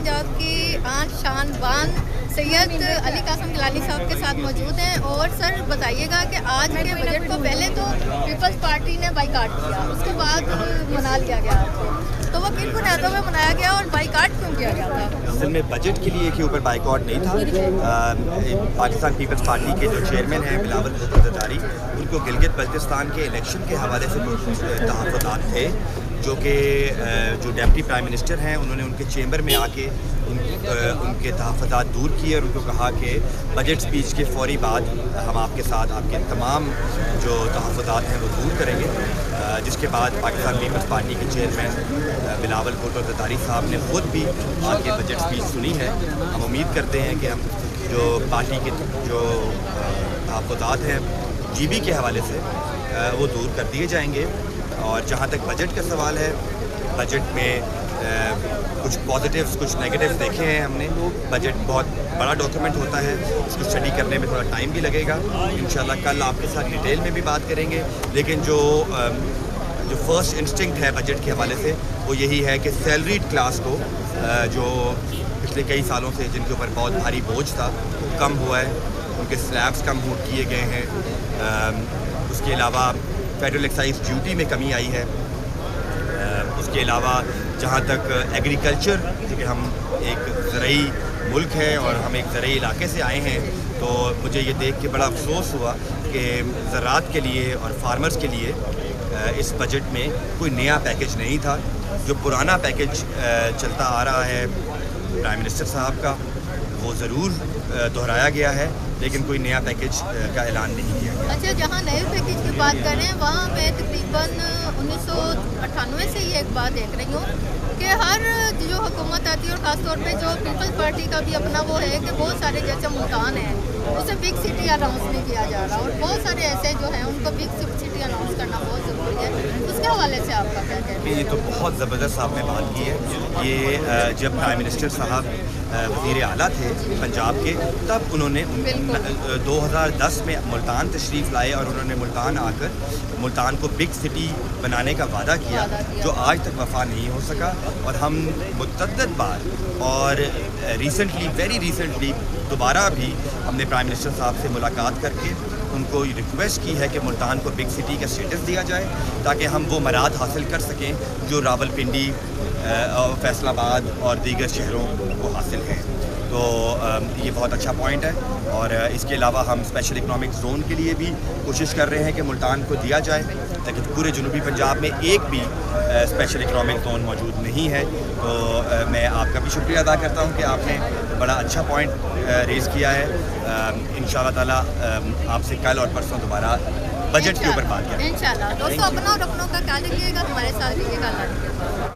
پنجاب کی آن شان بان سید علی قاسم گیلانی صاحب کے ساتھ موجود ہیں. اور سر بتائیے گا کہ آج کے بجٹ کو پہلے تو پیپلز پارٹی نے بائیکاٹ کیا, اس کے بعد منا لیا گیا, تو وہ کن بنیادوں میں منایا گیا اور بائیکاٹ کیوں کیا گیا تھا؟ اصل میں بجٹ کے لیے کے اوپر بائیکاٹ نہیں تھا. پاکستان پیپلز پارٹی کے جو چیئرمین ہیں بلاول بھٹو زرداری, ان کو گلگت بلتستان کے الیکشن کے حوالے سے تحفظات تھے جو کہ جو ڈپٹی پرائم منسٹر ہیں انہوں نے ان کے چیمبر میں آ کے ان کے تحفظات دور کیے اور ان کو کہا کہ بجٹ سپیچ کے فوری بعد ہم آپ کے ساتھ آپ کے تمام جو تحفظات ہیں وہ دور کریں گے, جس کے بعد پاکستان پیپلز پارٹی کے چیئرمین بلاول بھٹو زرداری صاحب نے خود بھی آ کے بجٹ سپیچ سنی ہے. ہم امید کرتے ہیں کہ ہم جو پارٹی کے جو تحفظات ہیں جی بی کے حوالے سے وہ دور کر دیے جائیں گے. اور جہاں تک بجٹ کا سوال ہے, بجٹ میں کچھ پازیٹیوز کچھ نیگیٹیوز دیکھے ہیں ہم نے. بجٹ بہت بڑا ڈاکیومنٹ ہوتا ہے, اس کو اسٹڈی کرنے میں تھوڑا ٹائم بھی لگے گا. انشاءاللہ کل آپ کے ساتھ ڈیٹیل میں بھی بات کریں گے, لیکن جو فرسٹ انسٹنکٹ ہے بجٹ کے حوالے سے وہ یہی ہے کہ سیلریڈ کلاس کو جو پچھلے کئی سالوں سے جن کے اوپر بہت بھاری بوجھ تھا وہ کم ہوا ہے, ان کے سلیبس کم کیے گئے ہیں. اس کے علاوہ فیڈرل ایکسائز ڈیوٹی میں کمی آئی ہے. اس کے علاوہ جہاں تک ایگریکلچر, کیونکہ ہم ایک زرعی ملک ہے اور ہم ایک زرعی علاقے سے آئے ہیں, تو مجھے یہ دیکھ کے بڑا افسوس ہوا کہ زراعت کے لیے اور فارمرز کے لیے اس بجٹ میں کوئی نیا پیکج نہیں تھا. جو پرانا پیکج چلتا آ رہا ہے پرائم منسٹر صاحب کا وہ ضرور دہرایا گیا ہے, لیکن کوئی نیا پیکج کا اعلان نہیں کیا گیا. اچھا, جہاں نئے پیکج کی بات کر رہے ہیں وہاں میں تقریباً 1998 سے یہ ایک بات دیکھ رہی ہوں کہ ہر جو حکومت آتی ہے اور خاص طور پہ جو پیپلز پارٹی کا بھی اپنا وہ ہے کہ بہت سارے جیسے ملتان ہیں اسے بگ سٹی اناؤنس نہیں کیا جا رہا, اور بہت سارے ایسے جو ہیں ان کو بگ سٹی اناؤنس کرنا بہت ضروری ہے. اس کے حوالے سے آپ کا کیا کہتے ہیں؟ یہ تو بہت زبردست آپ نے بات کی ہے. یہ جب پرائم منسٹر صاحب وزیر اعلیٰ تھے پنجاب کے, تب انہوں نے 2010 میں ملتان تشریف لائے اور انہوں نے ملتان آ کر ملتان کو بگ سٹی بنانے کا وعدہ کیا جو آج تک وفا نہیں ہو سکا. اور ہم متعدد بار اور ویری ریسنٹلی دوبارہ بھی ہم نے پرائم منسٹر صاحب سے ملاقات کر کے ان کو ریکویسٹ کی ہے کہ ملتان کو بگ سٹی کا اسٹیٹس دیا جائے تاکہ ہم وہ مراد حاصل کر سکیں جو راول پنڈی, فیصل آباد اور دیگر شہروں کو حاصل ہیں. تو یہ بہت اچھا پوائنٹ ہے. اور اس کے علاوہ ہم اسپیشل اکنامک زون کے لیے بھی کوشش کر رہے ہیں کہ ملتان کو دیا جائے, تاکہ پورے جنوبی پنجاب میں ایک بھی اسپیشل اکنامک زون موجود نہیں ہے. تو میں آپ کا بھی شکریہ ادا کرتا ہوں کہ آپ نے بڑا اچھا پوائنٹ ریز کیا ہے. انشاءاللہ تعالیٰ آپ سے کل اور پرسوں دوبارہ بجٹ کے اوپر بات کریں. انشاءاللہ. دوستوں اپنا اور اپنوں کا خیال رکھیے گا, ہمارے ساتھ رہیے گا. اللہ